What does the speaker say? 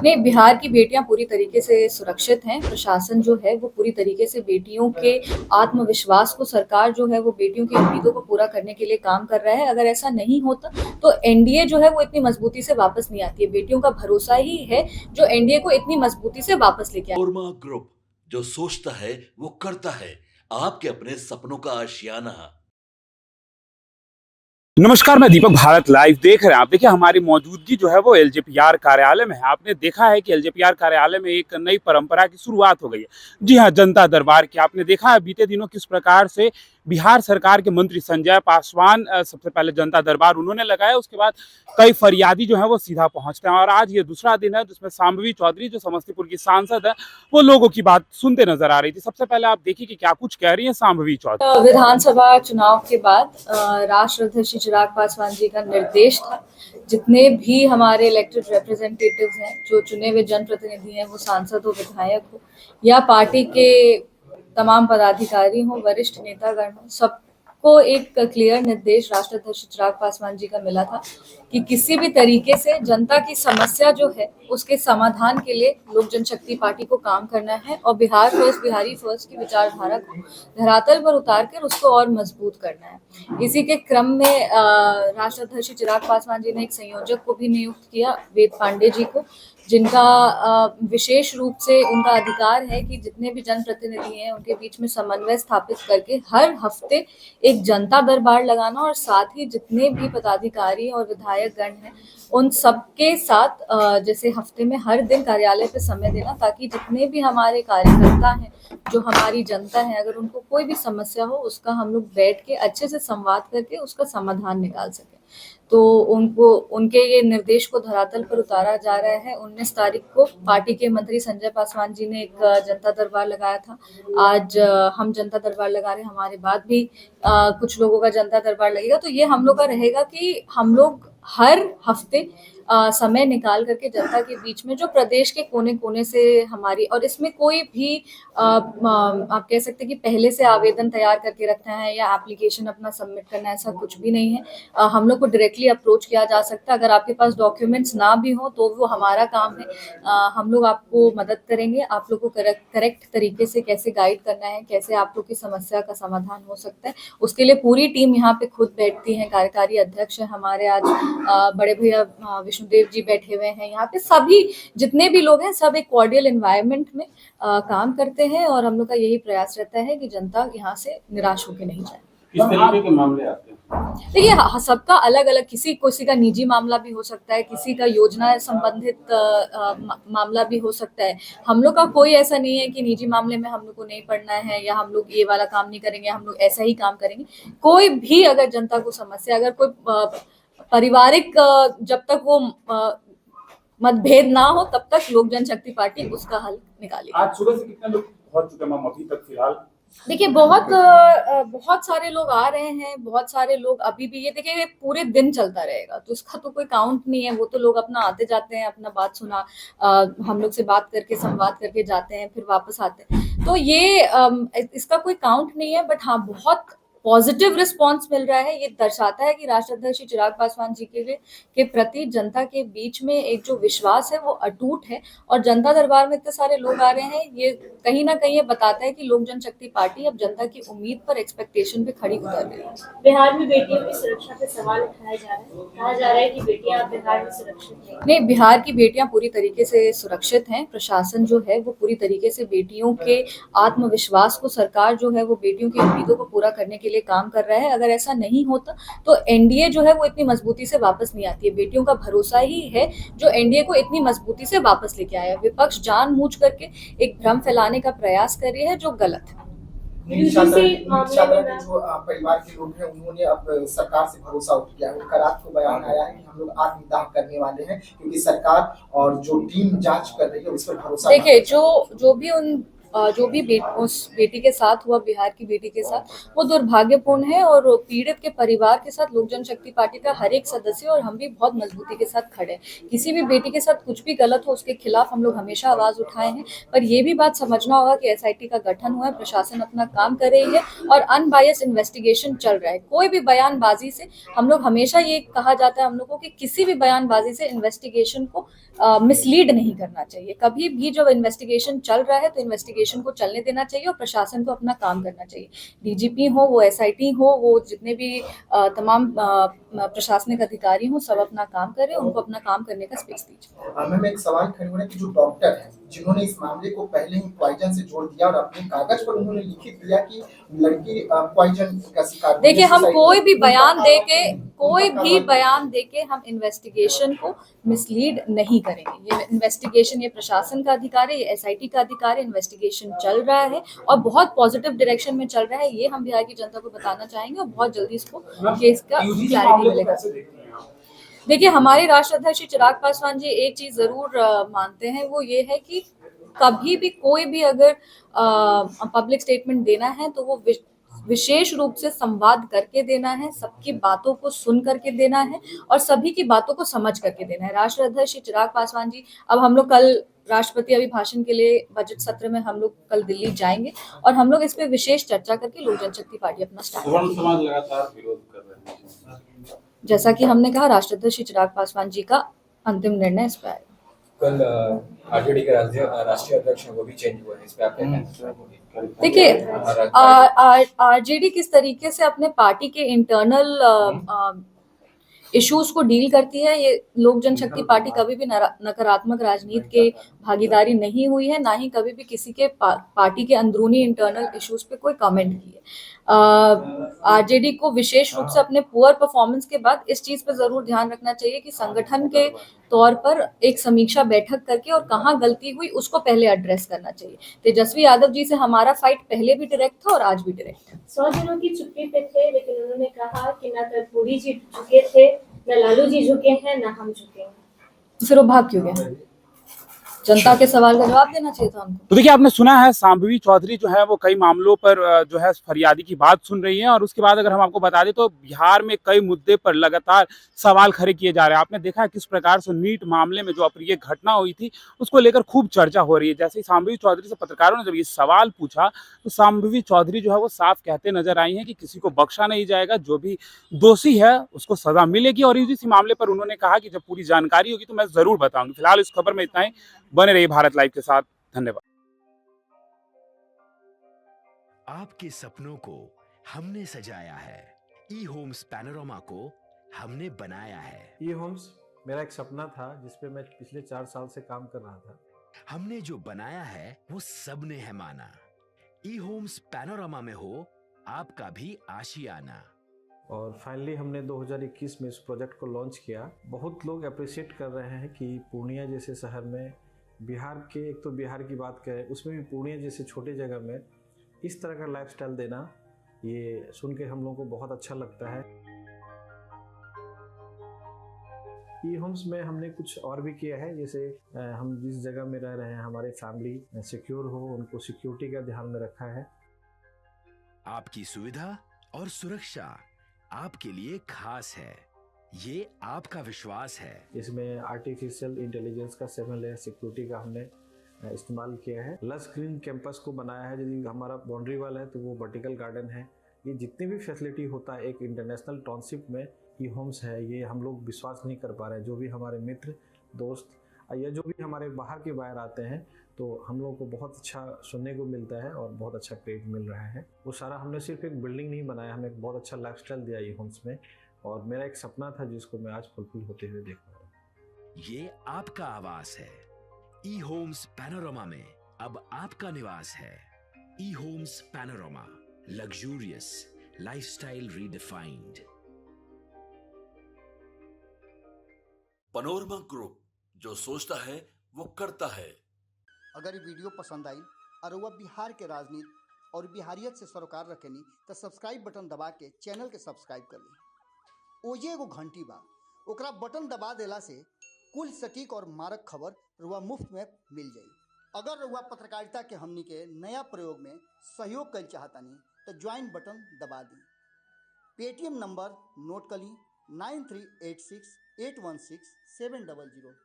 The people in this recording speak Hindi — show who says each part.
Speaker 1: नहीं, बिहार की बेटियां पूरी तरीके से सुरक्षित हैं। प्रशासन जो है वो पूरी तरीके से बेटियों के आत्मविश्वास को, सरकार जो है वो बेटियों की उम्मीदों को पूरा करने के लिए काम कर रहा है। अगर ऐसा नहीं होता तो एनडीए जो है वो इतनी मजबूती से वापस नहीं आती है। बेटियों का भरोसा ही है जो एनडीए को इतनी मजबूती से वापस लेके आया।
Speaker 2: ओरमा ग्रुप, जो सोचता है वो करता है। आपके अपने सपनों का आशियाना।
Speaker 3: नमस्कार, मैं दीपक भारत लाइव देख रहे हैं आप। देखिए, हमारी मौजूदगी जो है वो एलजेपीआर कार्यालय में है। आपने देखा है कि एलजेपीआर कार्यालय में एक नई परंपरा की शुरुआत हो गई है। जी हाँ, जनता दरबार की। आपने देखा है बीते दिनों किस प्रकार से बिहार सरकार के मंत्री संजय पासवान सबसे पहले जनता दरबार उन्होंने लगाया, उसके बाद कई फरियादी जो है वो सीधा पहुंचते हैं। और आज ये दूसरा दिन है जिसमें शांभवी चौधरी जो समस्तीपुर की सांसद है वो लोगों की बात सुनते नजर आ रही थी। सबसे पहले आप देखिए कि क्या कुछ कह रही है शांभवी चौधरी।
Speaker 1: विधानसभा चुनाव के बाद राष्ट्र अध्यक्ष चिराग पासवान जी का निर्देश था, जितने भी हमारे इलेक्टेड रिप्रेजेंटेटिव्स हैं, जो चुने हुए जनप्रतिनिधि हैं, वो सांसद हो, विधायक हो या पार्टी के तमाम पदाधिकारी हो, वरिष्ठ नेतागण हो, सबको एक क्लियर निर्देश राष्ट्र अध्यक्ष चिराग पासवान जी का मिला था कि किसी भी तरीके से जनता की समस्या जो है उसके समाधान के लिए लोक जनशक्ति पार्टी को काम करना है और बिहार फर्स्ट, बिहारी फर्स्ट की विचारधारा को धरातल पर उतार कर उसको और मजबूत करना है। इसी के क्रम में राष्ट्र अध्यक्ष चिराग पासवान जी ने एक संयोजक को भी नियुक्त किया, वेद पांडे जी को, जिनका विशेष रूप से उनका अधिकार है कि जितने भी जनप्रतिनिधि हैं उनके बीच में समन्वय स्थापित करके हर हफ्ते एक जनता दरबार लगाना और साथ ही जितने भी पदाधिकारी और विधायक गण हैं उन सबके साथ जैसे हफ्ते में हर दिन कार्यालय पे समय देना, ताकि जितने भी हमारे कार्यकर्ता हैं, जो हमारी जनता है, अगर उनको कोई भी समस्या हो उसका हम लोग बैठ के अच्छे से संवाद करके उसका समाधान निकाल सकें। तो उनको उनके ये निर्देश को धरातल पर उतारा जा रहा है। 19 तारीख को पार्टी के मंत्री संजय पासवान जी ने एक जनता दरबार लगाया था। आज हम जनता दरबार लगा रहे हैं, हमारे बाद भी कुछ लोगों का जनता दरबार लगेगा। तो ये हम लोग का रहेगा कि हम लोग हर हफ्ते समय निकाल करके जनता के बीच में, जो प्रदेश के कोने कोने से हमारी, और इसमें कोई भी आप कह सकते हैं कि पहले से आवेदन तैयार करके रखना है या एप्लीकेशन अपना सबमिट करना है, ऐसा कुछ भी नहीं है। हम लोग को डायरेक्टली अप्रोच किया जा सकता है। अगर आपके पास डॉक्यूमेंट्स ना भी हो तो वो हमारा काम है, हम लोग आपको मदद करेंगे, आप लोग को करेक्ट तरीके से कैसे गाइड करना है, कैसे आप लोग की समस्या का समाधान हो सकता है, उसके लिए पूरी टीम यहाँ पे खुद बैठती है। कार्यकारी अध्यक्ष है हमारे आज बड़े भैया विष्णुदेव जी बैठे हुए हैं। यहाँ पे सभी जितने भी लोग हैं सब एक कॉर्डियल एनवायरनमेंट में काम करते हैं और हम लोग का यही प्रयास रहता है कि जनता यहाँ से निराश होकर नहीं जाए।
Speaker 3: किस तरीके के मामले आते हैं?
Speaker 1: देखिए, सबका अलग अलग, किसी का निजी मामला भी हो सकता है, किसी का योजना संबंधित मामला भी हो सकता है। हम लोग का कोई ऐसा नहीं है कि निजी मामले में हम लोग को नहीं पढ़ना है या हम लोग ये वाला काम नहीं करेंगे, हम लोग ऐसा ही काम करेंगे। कोई भी अगर जनता को समस्या, अगर कोई पारिवारिक, जब तक वो मतभेद ना हो तब तक लोक जनशक्ति पार्टी उसका हल निकालेगी।
Speaker 3: आज सुबह से कितने लोग पहुंच चुके हैं अभी तक फिलहाल?
Speaker 1: देखिए, बहुत सारे लोग आ रहे हैं, बहुत सारे लोग अभी भी, ये देखिए पूरे दिन चलता रहेगा तो उसका तो कोई काउंट नहीं है। वो तो लोग अपना आते जाते हैं, अपना बात सुना, हम लोग से बात करके संवाद करके जाते हैं, फिर वापस आते हैं। तो ये इसका कोई काउंट नहीं है, बट हाँ, बहुत पॉजिटिव रिस्पॉन्स मिल रहा है। ये दर्शाता है कि राष्ट्र अध्यक्ष चिराग पासवान जी के प्रति जनता के बीच में एक जो विश्वास है वो अटूट है। और जनता दरबार में इतने सारे लोग आ रहे हैं, ये कहीं ना कहीं ये बताता है कि लोक जनशक्ति पार्टी अब जनता की उम्मीद पर, एक्सपेक्टेशन पे खड़ी उतर रही है।
Speaker 4: बिहार में बेटियों की सुरक्षा पे सवाल उठाया जा रहा है, कहा जा रहा है कि बेटियां बिहार में सुरक्षित
Speaker 1: नहीं, बिहार की बेटियां पूरी तरीके से सुरक्षित हैं। प्रशासन जो है वो पूरी तरीके से बेटियों के आत्मविश्वास को, सरकार जो है वो बेटियों की उम्मीदों को पूरा करने के लिए काम कर रहा है। अगर ऐसा नहीं होता तो एनडीए जो है वो इतनी मजबूती से वापस नहीं आती है। बेटियों का भरोसा ही है जो एनडीए को इतनी मजबूती से वापस लेके आया। विपक्ष जानबूझ करके एक भ्रम फैलाने का प्रयास कर रही है जो गलत है।
Speaker 5: जो परिवार के लोग हैं उन्होंने अब सरकार से भरोसा उठ किया है। उनका रात को बयान आया है कि हम लोग आत्मदाह करने वाले हैं क्योंकि सरकार और जो टीम जांच कर रही है उस पर भरोसा।
Speaker 1: देखिए, जो भी उन जो भी उस बेटी के साथ हुआ, बिहार की बेटी के साथ, वो दुर्भाग्यपूर्ण है। और पीड़ित के परिवार के साथ लोक जनशक्ति पार्टी का हर एक सदस्य और हम भी बहुत मजबूती के साथ खड़े हैं। किसी भी बेटी के साथ कुछ भी गलत हो उसके खिलाफ हम लोग हमेशा आवाज उठाए हैं। पर ये भी बात समझना होगा कि एसआईटी का गठन हुआ है, प्रशासन अपना काम कर रही है और अनबायस इन्वेस्टिगेशन चल रहा है। कोई भी बयानबाजी से, हम लोग हमेशा ये कहा जाता है हम लोगों को कि किसी भी बयानबाजी से इन्वेस्टिगेशन को मिसलीड नहीं करना चाहिए। कभी भी जब इन्वेस्टिगेशन चल रहा है तो इन्वेस्टिगेशन को चलने देना चाहिए और प्रशासन को अपना काम करना चाहिए। डीजीपी हो, वो एसआईटी हो, वो जितने भी तमाम प्रशासनिक अधिकारी हो, सब अपना काम करें, उनको अपना काम करने का स्पेस दीजिए।
Speaker 5: मैम एक सवाल खड़े हो रहा है कि जो डॉक्टर हैं जिन्होंने इस मामले को पहले ही पॉइजन से जोड़ दिया और अपने कागज पर उन्होंने लिखित दिया कि लड़की पॉइजन का शिकार हुई।
Speaker 1: देखिए, हम कोई भी
Speaker 5: उनका
Speaker 1: बयान देके हम इन्वेस्टिगेशन को मिसलीड नहीं करेंगे। ये इन्वेस्टिगेशन, ये प्रशासन का अधिकार है, ये एसआईटी का अधिकार है। इन्वेस्टिगेशन चल रहा है और बहुत पॉजिटिव डायरेक्शन में चल रहा है। ये हम बिहार की जनता को बताना चाहेंगे और बहुत जल्दी इसको केस का क्लैरिटी मिलेगा। देखिए, हमारे राष्ट्रीय अध्यक्ष चिराग पासवान जी एक चीज जरूर मानते हैं, वो ये है कि कभी भी कोई भी अगर पब्लिक स्टेटमेंट देना है तो वो विशेष रूप से संवाद करके देना है, सबकी बातों को सुन करके देना है और सभी की बातों को समझ करके देना है। राष्ट्रीय अध्यक्ष चिराग पासवान जी, अब हम लोग कल राष्ट्रपति अभिभाषण के लिए बजट सत्र में हम लोग कल दिल्ली जाएंगे और हम लोग इस पे विशेष चर्चा करके लोक जनशक्ति पार्टी अपना स्टैंड
Speaker 3: समाज लगातार विरोध कर रहे हैं।
Speaker 1: जैसा कि हमने कहा, राष्ट्रीय अध्यक्ष चिराग पासवान जी का अंतिम निर्णय इस पर आएगा।
Speaker 6: कल आरजेडी के राष्ट्रीय अध्यक्ष हैं, वो भी चेंज हुए हैं, इस पे आप क्या कहना हैं?
Speaker 1: देखिए, आरजेडी किस तरीके से अपने पार्टी के इंटरनल इश्यूज को डील करती है, ये लोक जनशक्ति पार्टी कभी भी नकारात्मक राजनीति के भागीदारी नहीं हुई है, ना ही कभी भी किसी के पार्टी के अंदरूनी इंटरनल इश्यूज पे कोई कमेंट की है। आरजेडी को विशेष रूप से अपने पुअर परफॉर्मेंस के बाद इस चीज पे जरूर ध्यान रखना चाहिए कि संगठन के तौर पर एक समीक्षा बैठक करके और कहाँ गलती हुई उसको पहले एड्रेस करना चाहिए। तेजस्वी यादव जी से हमारा फाइट पहले भी डायरेक्ट था और आज भी डायरेक्ट है।
Speaker 4: 100 दिनों की छुट्टी पे थे, लेकिन उन्होंने कहा कि ना कर्पूरी जी झुके थे, ना लालू जी झुके हैं, ना हम झुके हैं।
Speaker 1: तो फिर वो भाग क्यों गए? जनता के सवाल का जवाब देना चाहिए था हमको।
Speaker 3: तो देखिए, आपने सुना है शांभवी चौधरी जो है वो कई मामलों पर जो है फरियादी की बात सुन रही है और उसके बाद अगर हम आपको बता दें तो बिहार में कई मुद्दे पर लगातार सवाल खड़े किए जा रहे हैं। आपने देखा है किस प्रकार से नीट मामले में जो अप्रिय घटना हुई थी उसको लेकर खूब चर्चा हो रही है। जैसे ही शांभवी चौधरी से पत्रकारों ने जब ये सवाल पूछा तो शांभवी चौधरी जो है वो साफ कहते नजर आई है कि किसी को बख्शा नहीं जाएगा, जो भी दोषी है उसको सजा मिलेगी। और इसी मामले पर उन्होंने कहा कि जब पूरी जानकारी होगी तो मैं जरूर बताऊंगी। फिलहाल इस खबर में इतना ही। बने रहिए भारत लाइव के साथ। धन्यवाद।
Speaker 7: आपके सपनों को हमने सजाया है, ई होम्स पैनोरमा को हमने बनाया है।
Speaker 8: ई होम्स मेरा एक सपना था जिस पे मैं पिछले 4 साल से काम कर रहा था।
Speaker 7: हमने जो बनाया है वो सबने है माना। ई होम्स पैनोरमा में हो आपका भी आशियाना।
Speaker 8: और फाइनली हमने 2021 में इस प्रोजेक्ट को लॉन्च किया। बहुत लोग अप्रिशिएट कर रहे हैं कि पूर्णिया जैसे शहर में, बिहार के, एक तो बिहार की बात करें उसमें भी पूर्णिया जैसे छोटे जगह में इस तरह का लाइफस्टाइल देना, ये सुन के हम लोगों को बहुत अच्छा लगता है। ई होम्स में हमने कुछ और भी किया है, जैसे हम जिस जगह में रह रहे हैं हमारे फैमिली सिक्योर हो, उनको सिक्योरिटी का ध्यान में रखा है।
Speaker 7: आपकी सुविधा और सुरक्षा आपके लिए खास है, ये आपका विश्वास है।
Speaker 8: इसमें आर्टिफिशियल इंटेलिजेंस का 7 लेयर सिक्योरिटी का हमने इस्तेमाल किया है। लस ग्रीन कैंपस को बनाया है। यदि हमारा बाउंड्री वाल है तो वो वर्टिकल गार्डन है। ये जितनी भी फैसिलिटी होता है एक इंटरनेशनल टाउनशिप में ई होम्स है, ये हम लोग विश्वास नहीं कर पा रहे हैं। जो भी हमारे मित्र दोस्त या जो भी हमारे बाहर के बाहर आते हैं तो हम लोगों को बहुत अच्छा सुनने को मिलता है और बहुत अच्छा क्रेडिट मिल रहा है। वो सारा हमने सिर्फ एक बिल्डिंग नहीं बनाया, हमें एक बहुत अच्छा लाइफस्टाइल दिया ई होम्स में, और मेरा एक सपना था जिसको मैं आज फुलफिल होते हुए देख रहा हूँ।
Speaker 7: ये आपका आवास है। ई होम्स पैनोरमा में अब आपका निवास है। E Homes Panorama, luxurious lifestyle redefined.
Speaker 2: Panorama group, जो सोचता है वो करता है।
Speaker 9: अगर ये वीडियो पसंद आई और वह बिहार के राजनीति और बिहारियत से सरोकार रखेनी तो सब्सक्राइब बटन दबा के चैनल के सब्सक्राइब कर ली। ओजे एगो घंटी बा, ओकरा बटन दबा देला से कुल सटीक और मारक खबर रुआ मुफ्त में मिल जाई। अगर रउआ पत्रकारिता के हमनी के नया प्रयोग में सहयोग कर चाहतानी तो ज्वाइन बटन दबा दी। पेटीएम नंबर नोट कर ली 9386816700।